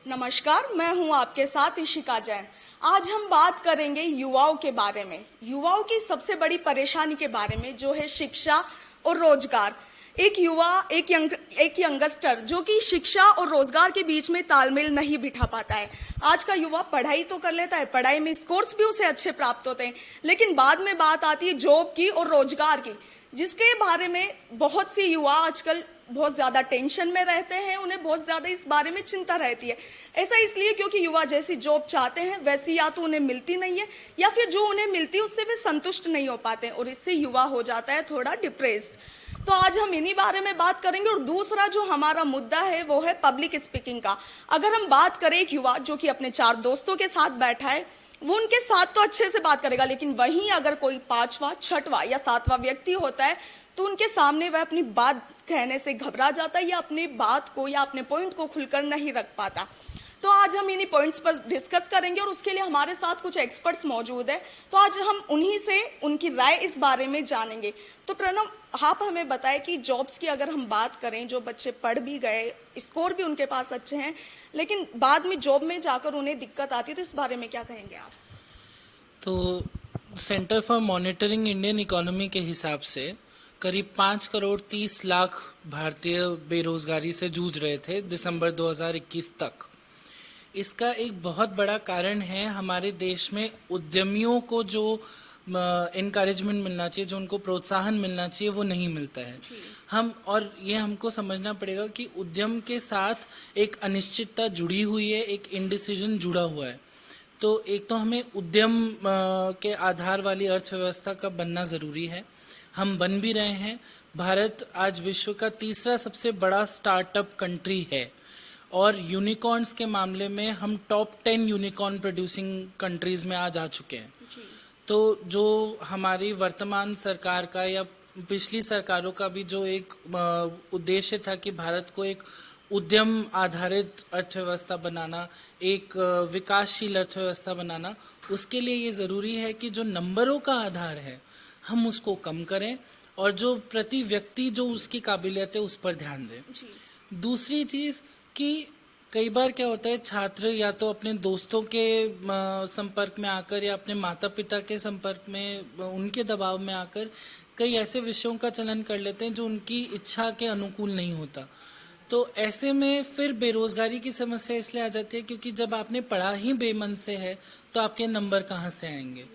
नमस्कार, मैं हूं आपके साथ इशिका जैन। आज हम बात करेंगे युवाओं के बारे में, युवाओं की सबसे बड़ी परेशानी के बारे में, जो है शिक्षा और रोजगार। एक युवा, एक यंगस्टर जो कि शिक्षा और रोजगार के बीच में तालमेल नहीं बिठा पाता है। आज का युवा पढ़ाई तो कर लेता है, पढ़ाई में स्कोर्स भी उसे अच्छे प्राप्त होते हैं, लेकिन बाद में बात आती है जॉब की और रोजगार की, जिसके बारे में बहुत सी युवा आजकल बहुत ज्यादा टेंशन में रहते हैं। उन्हें बहुत ज्यादा इस बारे में चिंता रहती है। ऐसा इसलिए क्योंकि युवा जैसी जॉब चाहते हैं वैसी या तो उन्हें मिलती नहीं है, या फिर जो उन्हें मिलती है उससे वे संतुष्ट नहीं हो पाते हैं, और इससे युवा हो जाता है थोड़ा डिप्रेस्ड। तो आज हम इन्हीं बारे में बात करेंगे। और दूसरा जो हमारा मुद्दा है वो है पब्लिक स्पीकिंग का। अगर हम बात करें एक युवा जो कि अपने 4 दोस्तों के साथ बैठा है, वो उनके साथ तो अच्छे से बात करेगा, लेकिन वहीं अगर कोई 5वां, 6वां या 7वां व्यक्ति होता है तो उनके सामने वह अपनी बात कहने से घबरा जाता है, या अपनी बात को या अपने पॉइंट को खुलकर नहीं रख पाता। तो आज हम इन्हीं पॉइंट्स पर डिस्कस करेंगे, और उसके लिए हमारे साथ कुछ एक्सपर्ट्स मौजूद है। तो आज हम उन्हीं से उनकी राय इस बारे में जानेंगे। तो प्रणव, आप हमें बताएं कि जॉब्स की अगर हम बात करें, जो बच्चे पढ़ भी गए, स्कोर भी उनके पास अच्छे हैं, लेकिन बाद में जॉब में जाकर उन्हें दिक्कत आती है, तो इस बारे में क्या कहेंगे आप? तो centre for monitoring Indian economy के हिसाब से करीब 5 करोड़ 30 लाख भारतीय बेरोजगारी से जूझ रहे थे दिसंबर 2021 तक। इसका एक बहुत बड़ा कारण है हमारे देश में उद्यमियों को जो इनकरेजमेंट मिलना चाहिए, जो उनको प्रोत्साहन मिलना चाहिए, वो नहीं मिलता है। ये हमको समझना पड़ेगा कि उद्यम के साथ एक अनिश्चितता जुड़ी हुई है, एक इनडिसीजन जुड़ा हुआ है। तो एक तो हमें उद्यम के आधार वाली अर्थव्यवस्था का बनना ज़रूरी है। हम बन भी रहे हैं। भारत आज विश्व का 3रा सबसे बड़ा स्टार्टअप कंट्री है, और यूनिकॉर्न्स के मामले में हम टॉप 10 यूनिकॉर्न प्रोड्यूसिंग कंट्रीज में आज आ चुके हैं। तो जो हमारी वर्तमान सरकार का या पिछली सरकारों का भी जो एक उद्देश्य था कि भारत को एक उद्यम आधारित अर्थव्यवस्था बनाना, एक विकासशील अर्थव्यवस्था बनाना, उसके लिए ये ज़रूरी है कि जो नंबरों का आधार है हम उसको कम करें, और जो प्रति व्यक्ति जो उसकी काबिलियत है उस पर ध्यान दें। दूसरी चीज़ कि कई बार क्या होता है, छात्र या तो अपने दोस्तों के संपर्क में आकर या अपने माता पिता के संपर्क में, उनके दबाव में आकर कई ऐसे विषयों का चयन कर लेते हैं जो उनकी इच्छा के अनुकूल नहीं होता। तो ऐसे में फिर बेरोजगारी की समस्या इसलिए आ जाती है क्योंकि जब आपने पढ़ा ही बेमन से है तो आपके नंबर कहाँ से आएंगे।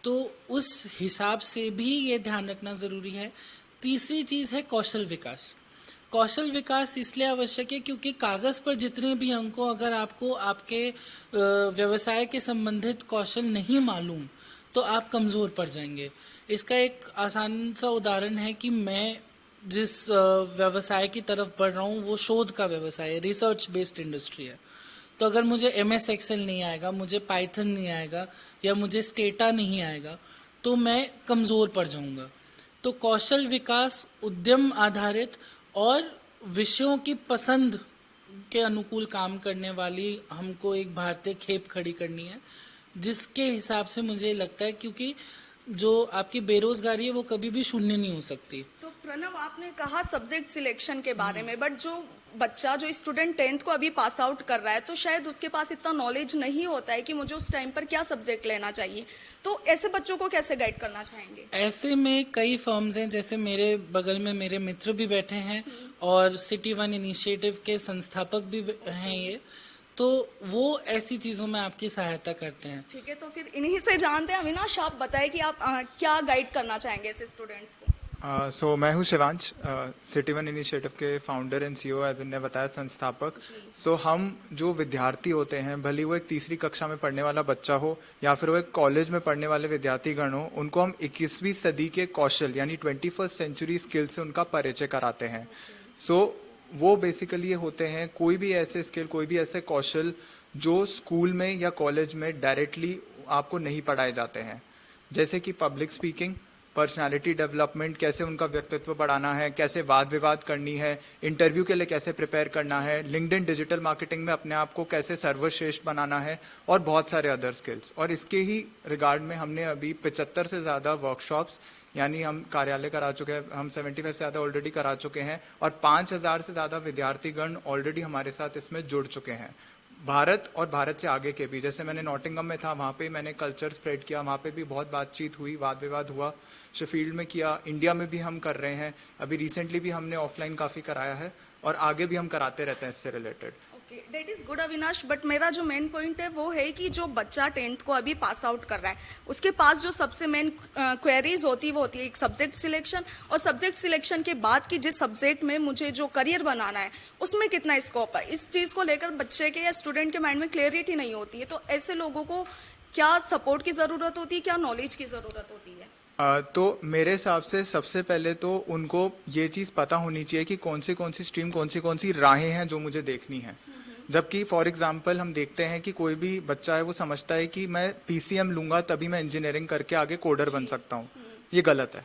तो उस हिसाब से भी ये ध्यान रखना ज़रूरी है। तीसरी चीज़ है कौशल विकास। कौशल विकास इसलिए आवश्यक है क्योंकि कागज़ पर जितने भी अंकों, अगर आपको आपके व्यवसाय के संबंधित कौशल नहीं मालूम तो आप कमज़ोर पड़ जाएंगे। इसका एक आसान सा उदाहरण है कि मैं जिस व्यवसाय की तरफ बढ़ रहा हूँ वो शोध का व्यवसाय है, रिसर्च बेस्ड इंडस्ट्री है। तो अगर मुझे MS एक्सेल नहीं आएगा, मुझे पाइथन नहीं आएगा, या मुझे स्टेटा नहीं आएगा, तो मैं कमज़ोर पड़ जाऊँगा। तो कौशल विकास, उद्यम आधारित और विषयों की पसंद के अनुकूल काम करने वाली हमको एक भारतीय खेप खड़ी करनी है, जिसके हिसाब से मुझे लगता है, क्योंकि जो आपकी बेरोजगारी है वो कभी भी शून्य नहीं हो सकती। तो प्रणव, आपने कहा सब्जेक्ट सिलेक्शन के बारे में, बट जो बच्चा, जो स्टूडेंट 10th को अभी पास आउट कर रहा है, तो शायद उसके पास इतना नॉलेज नहीं होता है कि मुझे उस टाइम पर क्या सब्जेक्ट लेना चाहिए। तो ऐसे बच्चों को कैसे गाइड करना चाहेंगे? ऐसे में कई फर्म्स हैं, जैसे मेरे बगल में मेरे मित्र भी बैठे हैं और सिटी 1 इनिशिएटिव के संस्थापक भी हैं ये, तो वो ऐसी चीज़ों में आपकी सहायता करते हैं। ठीक है, तो फिर इन्हीं से जानते हैं। अविनाश, आप बताएं कि आप क्या गाइड करना चाहेंगे ऐसे स्टूडेंट्स को? मैं हूँ शिवांश, सिटी 1 इनिशिएटिव के फाउंडर एंड CEO, एज ने बताया, संस्थापक। हम जो विद्यार्थी होते हैं, भले वो एक 3री कक्षा में पढ़ने वाला बच्चा हो या फिर वो एक कॉलेज में पढ़ने वाले विद्यार्थीगण हो, उनको हम 21वीं सदी के कौशल यानी 21st सेंचुरी स्किल से उनका परिचय कराते हैं। वो बेसिकली ये होते हैं कोई भी ऐसे स्किल, कोई भी ऐसे कौशल जो स्कूल में या कॉलेज में डायरेक्टली आपको नहीं पढ़ाए जाते हैं, जैसे कि पब्लिक स्पीकिंग, पर्सनालिटी डेवलपमेंट, कैसे उनका व्यक्तित्व बढ़ाना है, कैसे वाद विवाद करनी है, इंटरव्यू के लिए कैसे प्रिपेयर करना है, लिंक्डइन डिजिटल मार्केटिंग में अपने आप को कैसे सर्वश्रेष्ठ बनाना है, और बहुत सारे अदर स्किल्स। और इसके ही रिगार्ड में हमने अभी 75 से ज़्यादा वर्कशॉप्स, यानी हम कार्यालय करा चुके हैं, हम 75 से ज़्यादा ऑलरेडी करा चुके हैं, और 5000 से ज़्यादा विद्यार्थीगण ऑलरेडी हमारे साथ इसमें जुड़ चुके हैं। भारत और भारत से आगे के भी, जैसे मैंने नॉटिंगम में था, वहाँ पे मैंने कल्चर स्प्रेड किया, वहाँ पे भी बहुत बातचीत हुई, वाद विवाद हुआ। शेफील्ड में किया, इंडिया में भी हम कर रहे हैं, अभी रिसेंटली भी हमने ऑफलाइन काफ़ी कराया है और आगे भी हम कराते रहते हैं इससे related. Okay, that is good Avinash, but मेरा जो मेन पॉइंट है वो है कि जो बच्चा 10th को अभी पास आउट कर रहा है, उसके पास जो सबसे मेन क्वेरीज होती है वो होती है एक सब्जेक्ट सिलेक्शन, और सब्जेक्ट सिलेक्शन के बाद कि जिस सब्जेक्ट में मुझे जो करियर बनाना है उसमें कितना स्कोप है, इस चीज को लेकर बच्चे के या स्टूडेंट के माइंड में क्लियरिटी नहीं होती है। तो ऐसे लोगों को क्या सपोर्ट की जरूरत होती है, क्या नॉलेज की जरूरत होती है? तो मेरे हिसाब से सबसे पहले तो उनको ये चीज़ पता होनी चाहिए कि कौन सी स्ट्रीम, कौन सी राहें हैं जो मुझे देखनी है। जबकि फॉर एग्जांपल हम देखते हैं कि कोई भी बच्चा है वो समझता है कि मैं पीसीएम लूंगा तभी मैं इंजीनियरिंग करके आगे कोडर बन सकता हूँ। ये गलत है।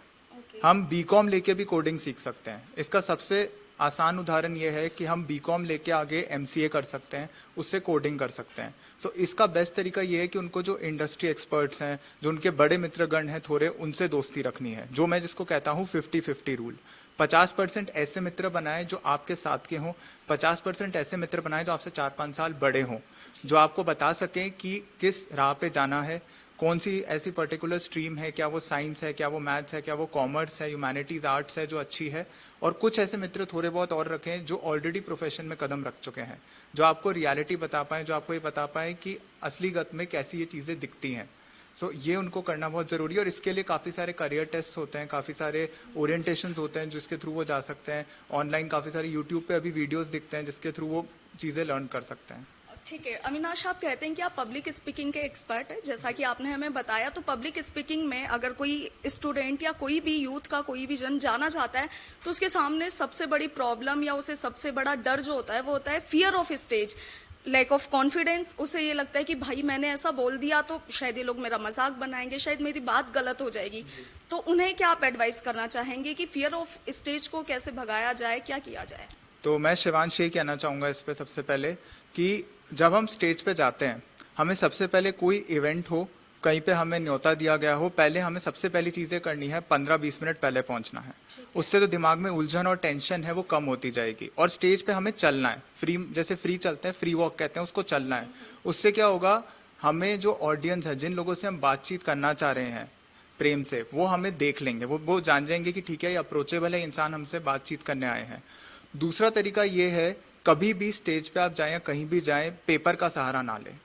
हम बीकॉम लेके भी कोडिंग सीख सकते हैं। इसका सबसे आसान उदाहरण ये है कि हम बीकॉम लेके आगे एमसीए कर सकते हैं, उससे कोडिंग कर सकते हैं। सो इसका बेस्ट तरीका ये है कि उनको जो इंडस्ट्री एक्सपर्ट्स हैं, जो उनके बड़े मित्रगण हैं थोड़े, उनसे दोस्ती रखनी है, जो मैं जिसको कहता हूँ 50-50 रूल। 50% ऐसे मित्र बनाएं जो आपके साथ के हों, 50% ऐसे मित्र बनाएं जो आपसे 4-5 साल बड़े हों, जो आपको बता सकें कि किस राह पे जाना है, कौन सी ऐसी पर्टिकुलर स्ट्रीम है, क्या वो साइंस है, क्या वो मैथ्स है, क्या वो कॉमर्स है, ह्यूमैनिटीज आर्ट्स है जो अच्छी है। और कुछ ऐसे मित्र थोड़े बहुत और रखें जो ऑलरेडी प्रोफेशन में कदम रख चुके हैं, जो आपको रियलिटी बता पाएं, जो आपको ये बता पाएं कि असलीगत में कैसी ये चीज़ें दिखती हैं। सो ये उनको करना बहुत ज़रूरी है, और इसके लिए काफ़ी सारे करियर टेस्ट होते हैं, काफ़ी सारे ओरिएंटेशंस होते हैं जिसके थ्रू वो जा सकते हैं। ऑनलाइन काफ़ी सारे यूट्यूब पे अभी वीडियोस दिखते हैं जिसके थ्रू वो चीज़ें लर्न कर सकते हैं। ठीक है अविनाश, आप कहते हैं कि आप पब्लिक स्पीकिंग के एक्सपर्ट हैं, जैसा कि आपने हमें बताया। तो पब्लिक स्पीकिंग में अगर कोई स्टूडेंट या कोई भी यूथ का कोई भी जन जाना चाहता है तो उसके सामने सबसे बड़ी प्रॉब्लम या उसे सबसे बड़ा डर जो होता है वो होता है fear of stage, lack of confidence. उसे ये लगता है कि भाई मैंने ऐसा बोल दिया तो शायद ये लोग मेरा मजाक बनाएंगे, शायद मेरी बात गलत हो जाएगी। तो उन्हें क्या आप एडवाइस करना चाहेंगे कि फियर ऑफ स्टेज को कैसे भगाया जाए, क्या किया जाए? तो मैं शिवांश ये कहना चाहूँगा इस पे सबसे पहले कि जब हम स्टेज पे जाते हैं, हमें सबसे पहले कोई इवेंट हो, कहीं पे हमें न्योता दिया गया हो, पहले हमें सबसे पहली चीज़ें करनी है 15-20 मिनट पहले पहुंचना है। उससे तो दिमाग में उलझन और टेंशन है वो कम होती जाएगी। और स्टेज पे हमें चलना है, फ्री, जैसे फ्री चलते हैं, फ्री वॉक कहते हैं, उसको चलना है। उससे क्या होगा, हमें जो ऑडियंस है, जिन लोगों से हम बातचीत करना चाह रहे हैं प्रेम से, वो हमें देख लेंगे, वो जान जाएंगे कि ठीक है ये अप्रोचेबल है, इंसान हमसे बातचीत करने आए हैं। दूसरा तरीका ये है, कभी भी स्टेज पे आप जाएं या कहीं भी जाएं, पेपर का सहारा ना लें।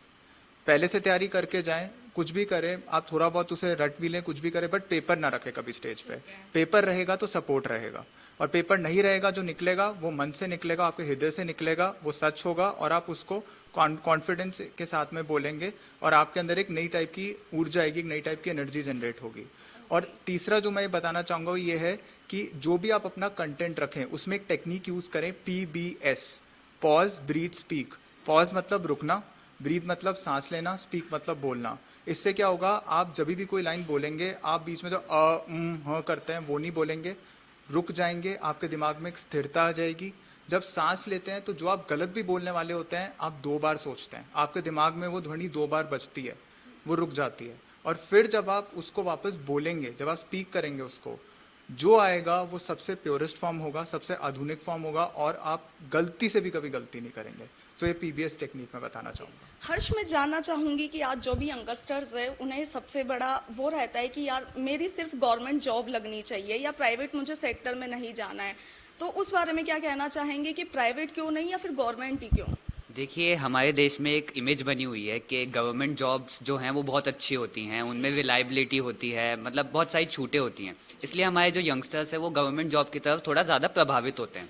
पहले से तैयारी करके जाएं, कुछ भी करें, आप थोड़ा बहुत उसे रट भी लें, कुछ भी करें, बट पेपर ना रखें कभी स्टेज पे। पेपर रहेगा तो सपोर्ट रहेगा, और पेपर नहीं रहेगा, जो निकलेगा वो मन से निकलेगा, आपके हृदय से निकलेगा, वो सच होगा, और आप उसको कॉन्फिडेंस के साथ में बोलेंगे, और आपके अंदर एक नई टाइप की ऊर्जा आएगी, एक नई टाइप की एनर्जी जनरेट होगी। और तीसरा जो मैं ये बताना चाहूंगा वो ये है कि जो भी आप अपना कंटेंट रखें उसमें एक टेक्निक यूज करें, PBS, pause breathe speak. Pause मतलब रुकना, ब्रीथ मतलब सांस लेना, स्पीक मतलब बोलना। इससे क्या होगा, आप जब भी कोई लाइन बोलेंगे, आप बीच में जो करते हैं वो नहीं बोलेंगे, रुक जाएंगे, आपके दिमाग में एक स्थिरता आ जाएगी। जब सांस लेते हैं तो जो आप गलत भी बोलने वाले होते हैं, आप 2 बार सोचते हैं, आपके दिमाग में वो ध्वनि 2 बार बजती है, वो रुक जाती है। और फिर जब आप उसको वापस बोलेंगे, जब आप स्पीक करेंगे, उसको जो आएगा वो सबसे प्योरेस्ट फॉर्म होगा, सबसे आधुनिक फॉर्म होगा, और आप गलती से भी कभी गलती नहीं करेंगे। सो ये PBS टेक्निक मैं बताना चाहूँगा। हर्ष, मैं जानना चाहूंगी कि आज जो भी यंगस्टर्स है उन्हें सबसे बड़ा वो रहता है कि यार मेरी सिर्फ गवर्नमेंट जॉब लगनी चाहिए या प्राइवेट मुझे सेक्टर में नहीं जाना है, तो उस बारे में क्या कहना चाहेंगे कि प्राइवेट क्यों नहीं या फिर गवर्नमेंट ही क्यों? देखिए, हमारे देश में एक इमेज बनी हुई है कि गवर्नमेंट जॉब्स जो हैं वो बहुत अच्छी होती हैं, उनमें रिलायबिलिटी होती है, मतलब बहुत सारी छूटें होती हैं। इसलिए हमारे जो यंगस्टर्स हैं वो गवर्नमेंट जॉब की तरफ थोड़ा ज़्यादा प्रभावित होते हैं।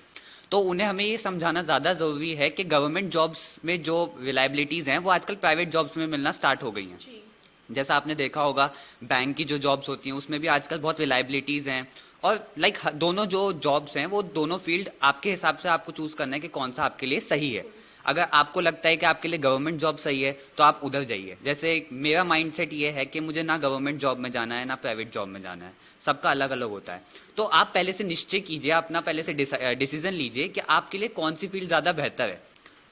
तो उन्हें हमें ये समझाना ज़्यादा ज़रूरी है कि गवर्नमेंट जॉब्स में जो रिलायबिलिटीज़ हैं वो आजकल प्राइवेट जॉब्स में मिलना स्टार्ट हो गई हैं। जैसा आपने देखा होगा, बैंक की जो जॉब्स होती हैं उसमें भी आजकल बहुत रिलायबिलिटीज़ हैं। और दोनों जो जॉब्स हैं वो दोनों फील्ड आपके हिसाब से आपको चूज़ करना है कि कौन सा आपके लिए सही है। अगर आपको लगता है कि आपके लिए गवर्नमेंट जॉब सही है तो आप उधर जाइए। जैसे मेरा माइंडसेट ये है कि मुझे ना गवर्नमेंट जॉब में जाना है ना प्राइवेट जॉब में जाना है, सबका अलग अलग होता है। तो आप पहले से निश्चय कीजिए, अपना पहले से डिसीजन लीजिए कि आपके लिए कौन सी फील्ड ज़्यादा बेहतर है।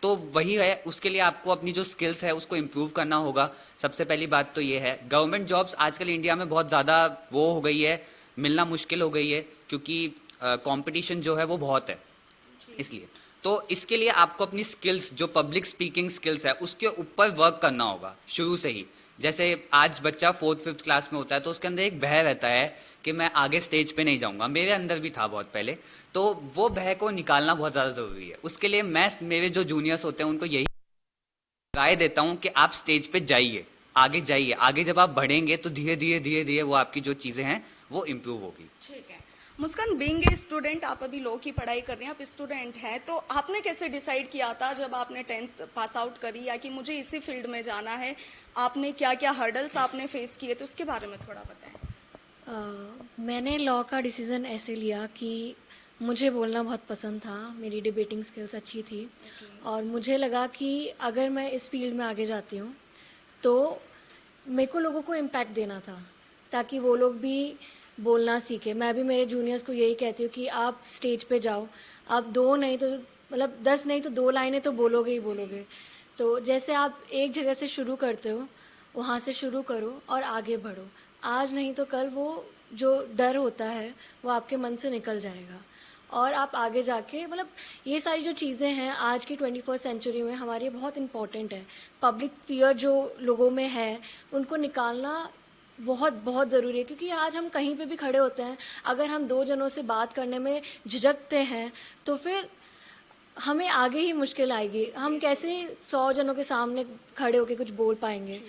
तो वही है, उसके लिए आपको अपनी जो स्किल्स है उसको इम्प्रूव करना होगा। सबसे पहली बात तो ये है, गवर्नमेंट जॉब्स आजकल इंडिया में बहुत ज़्यादा वो हो गई है, मिलना मुश्किल हो गई है, क्योंकि कंपटीशन जो है वो बहुत है, इसलिए। तो इसके लिए आपको अपनी स्किल्स, जो पब्लिक स्पीकिंग स्किल्स है, उसके ऊपर वर्क करना होगा शुरू से ही। जैसे आज बच्चा 4th-5th क्लास में होता है तो उसके अंदर एक भय रहता है कि मैं आगे स्टेज पे नहीं जाऊंगा, मेरे अंदर भी था बहुत पहले, तो वो भय को निकालना बहुत ज़्यादा ज़रूरी है। उसके लिए मैं मेरे जो जूनियर्स होते हैं उनको यही राय देता हूँ कि आप स्टेज पे जाइए, आगे जाइए। आगे जब आप बढ़ेंगे तो धीरे धीरे वो आपकी जो चीज़ें हैं वो इम्प्रूव होगी। ठीक है मुस्कान, बीइंग ए स्टूडेंट, आप अभी लॉ की पढ़ाई कर रहे हैं, आप स्टूडेंट हैं, तो आपने कैसे डिसाइड किया था जब आपने 10th पास आउट करी या कि मुझे इसी फील्ड में जाना है? आपने क्या क्या हर्डल्स आपने फेस किए, तो उसके बारे में थोड़ा बताएं। मैंने लॉ का डिसीज़न ऐसे लिया कि मुझे बोलना बहुत पसंद था, मेरी डिबेटिंग स्किल्स अच्छी थी और मुझे लगा कि अगर मैं इस फील्ड में आगे जाती हूँ तो मेरे को लोगों को इम्पैक्ट देना था ताकि वो लोग भी बोलना सीखे। मैं भी मेरे जूनियर्स को यही कहती हूँ कि आप स्टेज पे जाओ, आप 2 नहीं तो मतलब 10 नहीं तो 2 लाइनें तो बोलोगे ही बोलोगे। तो जैसे आप एक जगह से शुरू करते हो वहाँ से शुरू करो और आगे बढ़ो। आज नहीं तो कल वो जो डर होता है वो आपके मन से निकल जाएगा और आप आगे जाके मतलब ये सारी जो चीज़ें हैं आज की 21st सेंचुरी में हमारे बहुत इम्पॉर्टेंट है। पब्लिक फियर जो लोगों में है उनको निकालना बहुत बहुत ज़रूरी है, क्योंकि आज हम कहीं पे भी खड़े होते हैं, अगर हम 2 जनों से बात करने में झिझकते हैं तो फिर हमें आगे ही मुश्किल आएगी। हम कैसे 100 जनों के सामने खड़े होकर कुछ बोल पाएंगे।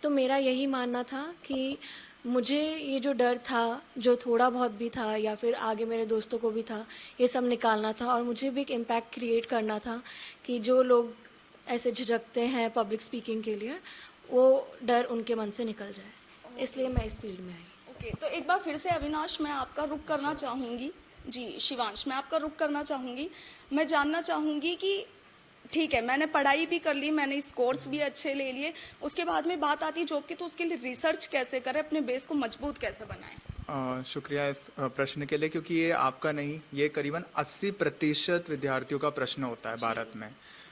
तो मेरा यही मानना था कि मुझे ये जो डर था, जो थोड़ा बहुत भी था या फिर आगे मेरे दोस्तों को भी था, ये सब निकालना था और मुझे भी एक इम्पैक्ट क्रिएट करना था कि जो लोग ऐसे झिझकते हैं पब्लिक स्पीकिंग के लिए वो डर उनके मन से निकल जाए। इसलिए मैं इस फील्ड में आई। ओके, तो एक बार फिर से अविनाश मैं आपका रुख करना चाहूँगी। जी शिवांश, मैं आपका रुख करना चाहूँगी। मैं जानना चाहूँगी कि ठीक है, मैंने पढ़ाई भी कर ली, मैंने इस कोर्स भी अच्छे ले लिए, उसके बाद में बात आती है जॉब की, तो उसके लिए रिसर्च कैसे करें, अपने बेस को मजबूत कैसे बनाएं? शुक्रिया इस प्रश्न के लिए, क्योंकि ये आपका नहीं, ये करीबन 80% विद्यार्थियों का प्रश्न होता है भारत में।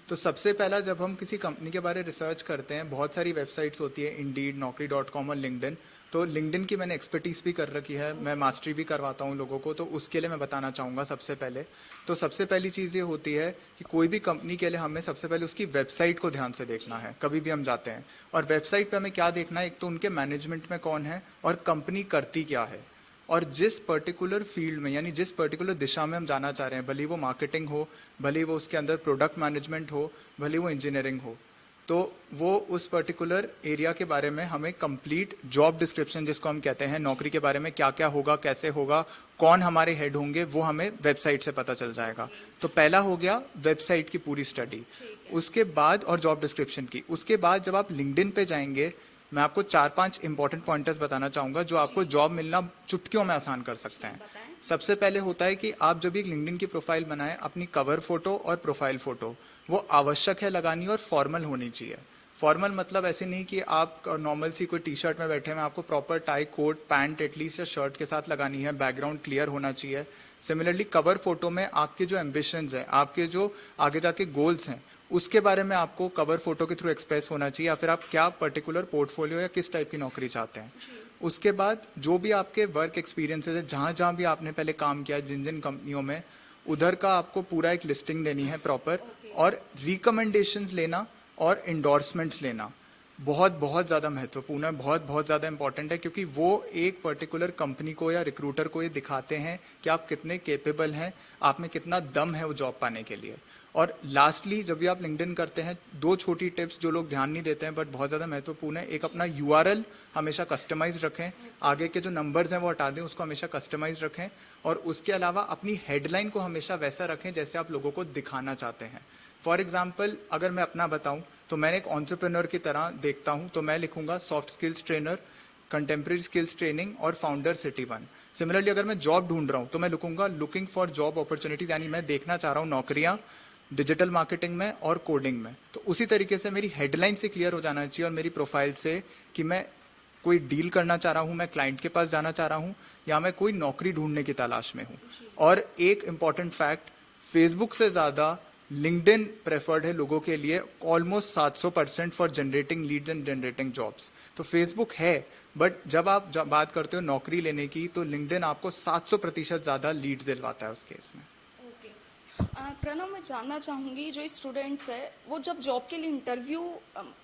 तो सबसे पहला, जब हम किसी कंपनी के बारे में रिसर्च करते हैं, बहुत सारी वेबसाइट्स होती है, इंडीड, naukri.com और लिंक्डइन। तो लिंक्डइन की मैंने एक्सपर्टीज भी कर रखी है, मैं मास्टरी भी करवाता हूँ लोगों को, तो उसके लिए मैं बताना चाहूँगा सबसे पहले। तो सबसे पहली चीज़ ये होती है कि कोई भी कंपनी के लिए हमें सबसे पहले उसकी वेबसाइट को ध्यान से देखना है कभी भी हम जाते हैं। और वेबसाइट पे हमें क्या देखना है, एक तो उनके मैनेजमेंट में कौन है और कंपनी करती क्या है, और जिस पर्टिकुलर फील्ड में यानी जिस पर्टिकुलर दिशा में हम जाना चाह रहे हैं, भले वो मार्केटिंग हो, भले वो उसके अंदर प्रोडक्ट मैनेजमेंट हो, भले वो इंजीनियरिंग हो, तो वो उस पर्टिकुलर एरिया के बारे में हमें कंप्लीट जॉब डिस्क्रिप्शन, जिसको हम कहते हैं नौकरी के बारे में क्या क्या होगा, कैसे होगा, कौन हमारे हेड होंगे, वो हमें वेबसाइट से पता चल जाएगा। तो पहला हो गया वेबसाइट की पूरी स्टडी, उसके बाद और जॉब डिस्क्रिप्शन की। उसके बाद जब आप लिंक्डइन पे जाएंगे, मैं आपको 4-5 इंपॉर्टेंट पॉइंटर्स बताना चाहूंगा जो आपको जॉब मिलना चुटकियों में आसान कर सकते हैं। सबसे पहले होता है कि आप जब एक लिंक्डइन की प्रोफाइल बनाएं, अपनी कवर फोटो और प्रोफाइल फोटो वो आवश्यक है लगानी और फॉर्मल होनी चाहिए। फॉर्मल मतलब ऐसे नहीं कि आप नॉर्मल सी कोई टी शर्ट में बैठे हैं, आपको proper tie, coat, pant at least या शर्ट के साथ लगानी है, बैकग्राउंड क्लियर होना चाहिए। सिमिलरली कवर फोटो में आपके जो एम्बिशंस हैं, आपके जो आगे जाके गोल्स हैं, उसके बारे में आपको कवर फोटो के थ्रू एक्सप्रेस होना चाहिए, या फिर आप क्या पर्टिकुलर पोर्टफोलियो या किस टाइप की नौकरी चाहते हैं। उसके बाद जो भी आपके वर्क एक्सपीरियंसेस है, जहां जहां भी आपने पहले काम किया, जिन जिन कंपनियों में, उधर का आपको पूरा एक लिस्टिंग देनी है प्रॉपर, और रिकमेंडेशंस लेना और इंडोर्समेंट्स लेना बहुत बहुत ज़्यादा महत्वपूर्ण है, बहुत बहुत ज़्यादा इंपॉर्टेंट है, क्योंकि वो एक पर्टिकुलर कंपनी को या रिक्रूटर को ये दिखाते हैं कि आप कितने केपेबल हैं, आप में कितना दम है वो जॉब पाने के लिए। और लास्टली जब भी आप लिंक्डइन करते हैं, 2 छोटी टिप्स जो लोग ध्यान नहीं देते हैं बट बहुत ज़्यादा महत्वपूर्ण है। एक, अपना URL हमेशा कस्टमाइज रखें, आगे के जो नंबर्स हैं वो हटा दें, उसको हमेशा कस्टमाइज रखें। और उसके अलावा अपनी हेडलाइन को हमेशा वैसा रखें जैसे आप लोगों को दिखाना चाहते हैं। फॉर एग्जाम्पल, अगर मैं अपना बताऊं तो मैंने एक एंटरप्रेन्योर की तरह देखता हूं, तो मैं लिखूंगा soft skills trainer, contemporary skills training और फाउंडर सिटी 1। सिमिलरली अगर मैं जॉब ढूंढ रहा हूं तो मैं लिखूंगा लुकिंग फॉर जॉब अपॉर्चुनिटीज, यानी मैं देखना चाह रहा हूं नौकरियां डिजिटल मार्केटिंग में और कोडिंग में। तो उसी तरीके से मेरी हेडलाइन से क्लियर हो जाना चाहिए और मेरी प्रोफाइल से कि मैं कोई डील करना चाह रहा हूं, मैं क्लाइंट के पास जाना चाह रहा हूं, या मैं कोई नौकरी ढूंढने की तलाश में हूं। और एक इंपॉर्टेंट फैक्ट, फेसबुक से ज्यादा लिंक्डइन प्रेफर्ड है लोगों के लिए, almost 700% for generating Leeds and generating jobs. तो फेसबुक है, बट जब आप बात करते हो नौकरी लेने की, तो लिंक्डइन आपको 700% ज्यादा लीड्स दिलवाता है उस केस में। प्रणव, मैं जानना चाहूँगी जो स्टूडेंट्स है वो जब जॉब के लिए इंटरव्यू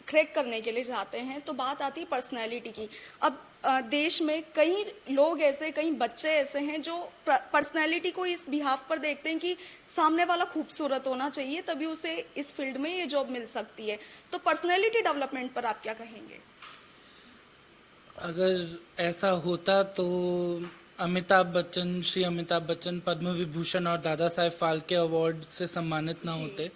क्रैक करने के लिए जाते हैं तो बात आती है पर्सनैलिटी की। अब देश में कई लोग ऐसे, कई बच्चे ऐसे हैं जो पर्सनैलिटी को इस बिहाफ पर देखते हैं कि सामने वाला खूबसूरत होना चाहिए तभी उसे इस फील्ड में ये जॉब मिल सकती है। तो पर्सनैलिटी डेवलपमेंट पर आप क्या कहेंगे? अगर ऐसा होता तो श्री अमिताभ बच्चन पद्म विभूषण और दादा साहेब फाल्के अवार्ड से सम्मानित ना होते,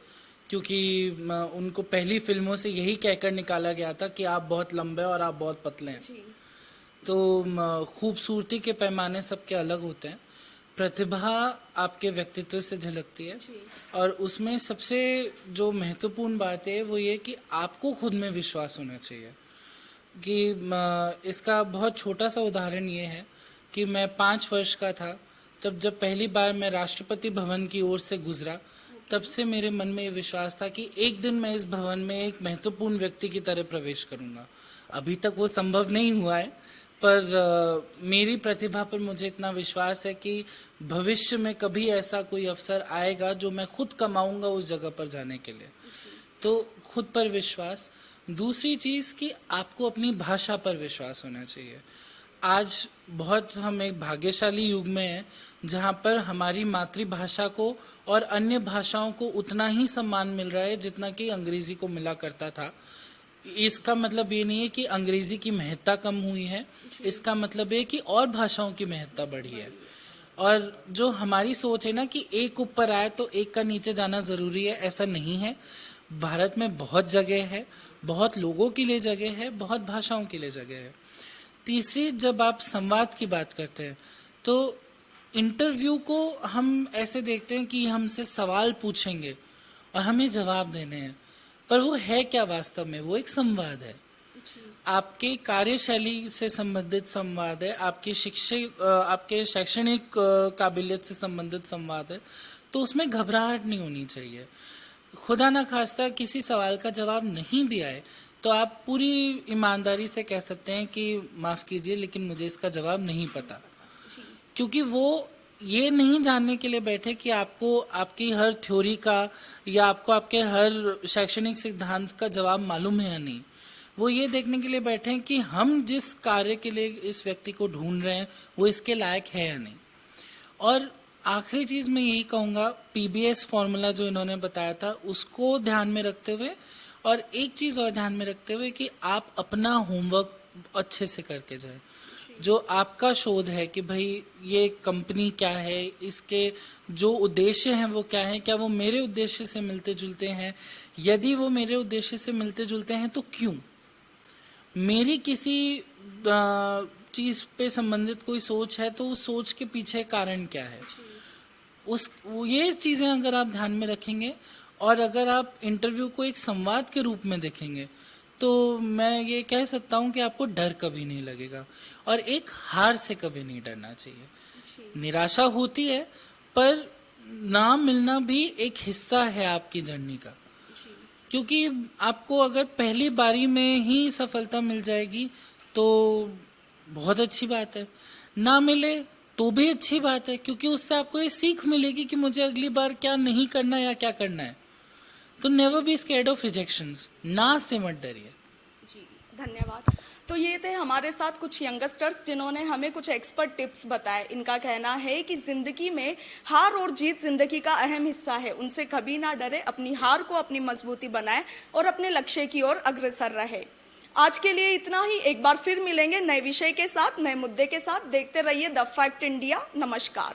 क्योंकि उनको पहली फिल्मों से यही कहकर निकाला गया था कि आप बहुत लंबे और आप बहुत पतले हैं। तो खूबसूरती के पैमाने सबके अलग होते हैं, प्रतिभा आपके व्यक्तित्व से झलकती है और उसमें सबसे जो महत्वपूर्ण बात है वो ये कि आपको खुद में विश्वास होना चाहिए। कि इसका बहुत छोटा सा उदाहरण ये है कि मैं 5 वर्ष का था तब जब पहली बार मैं राष्ट्रपति भवन की ओर से गुजरा, तब से मेरे मन में ये विश्वास था कि एक दिन मैं इस भवन में एक महत्वपूर्ण व्यक्ति की तरह प्रवेश करूंगा। अभी तक वो संभव नहीं हुआ है, पर मेरी प्रतिभा पर मुझे इतना विश्वास है कि भविष्य में कभी ऐसा कोई अवसर आएगा जो मैं खुद कमाऊंगा उस जगह पर जाने के लिए। तो खुद पर विश्वास। दूसरी चीज़ कि आपको अपनी भाषा पर विश्वास होना चाहिए। आज बहुत हम एक भाग्यशाली युग में हैं जहाँ पर हमारी मातृभाषा को और अन्य भाषाओं को उतना ही सम्मान मिल रहा है जितना कि अंग्रेज़ी को मिला करता था। इसका मतलब ये नहीं है कि अंग्रेज़ी की महत्ता कम हुई है, इसका मतलब ये कि और भाषाओं की महत्ता बढ़ी है। और जो हमारी सोच है ना कि एक ऊपर आए तो एक का नीचे जाना ज़रूरी है, ऐसा नहीं है। भारत में बहुत जगह है, बहुत लोगों के लिए जगह है, बहुत भाषाओं के लिए जगह है। तीसरी, जब आप संवाद की बात करते हैं तो इंटरव्यू को हम ऐसे देखते हैं कि हमसे सवाल पूछेंगे और हमें जवाब देने हैं, पर वो है क्या वास्तव में? वो एक संवाद है, आपके कार्यशैली से संबंधित संवाद है, आपके शैक्षणिक काबिलियत से संबंधित संवाद है। तो उसमें घबराहट नहीं होनी चाहिए। खुदा ना खास्ता किसी सवाल का जवाब नहीं भी आए तो आप पूरी ईमानदारी से कह सकते हैं कि माफ़ कीजिए लेकिन मुझे इसका जवाब नहीं पता, क्योंकि वो ये नहीं जानने के लिए बैठे कि आपको आपकी हर थ्योरी का या आपको आपके हर शैक्षणिक सिद्धांत का जवाब मालूम है या नहीं। वो ये देखने के लिए बैठे हैं कि हम जिस कार्य के लिए इस व्यक्ति को ढूंढ रहे हैं वो इसके लायक है या नहीं। और आखिरी चीज़ मैं यही कहूँगा, PBS फॉर्मूला जो इन्होंने बताया था उसको ध्यान में रखते हुए, और एक चीज़ और ध्यान में रखते हुए कि आप अपना होमवर्क अच्छे से करके जाए। जो आपका शोध है कि भाई ये कंपनी क्या है, इसके जो उद्देश्य हैं वो क्या है, क्या वो मेरे उद्देश्य से मिलते जुलते हैं, यदि वो मेरे उद्देश्य से मिलते जुलते हैं तो क्यों, मेरी किसी चीज़ पे संबंधित कोई सोच है तो उस सोच के पीछे कारण क्या है। ये चीज़ें अगर आप ध्यान में रखेंगे और अगर आप इंटरव्यू को एक संवाद के रूप में देखेंगे तो मैं ये कह सकता हूँ कि आपको डर कभी नहीं लगेगा और एक हार से कभी नहीं डरना चाहिए। निराशा होती है पर ना मिलना भी एक हिस्सा है आपकी जर्नी का, क्योंकि आपको अगर पहली बारी में ही सफलता मिल जाएगी तो बहुत अच्छी बात है, ना मिले तो भी अच्छी बात है, क्योंकि उससे आपको ये सीख मिलेगी कि मुझे अगली बार क्या नहीं करना या क्या करना है। तो never be scared of rejections, ना से मत डरिए। जी धन्यवाद। तो ये थे हमारे साथ कुछ यंगस्टर्स जिन्होंने हमें कुछ एक्सपर्ट टिप्स बताए। इनका कहना है कि जिंदगी में हार और जीत जिंदगी का अहम हिस्सा है, उनसे कभी ना डरे, अपनी हार को अपनी मजबूती बनाए और अपने लक्ष्य की ओर अग्रसर रहे। आज के लिए इतना ही। एक बार फिर मिलेंगे नए विषय के साथ, नए मुद्दे के साथ। देखते रहिए द फैक्ट इंडिया। नमस्कार।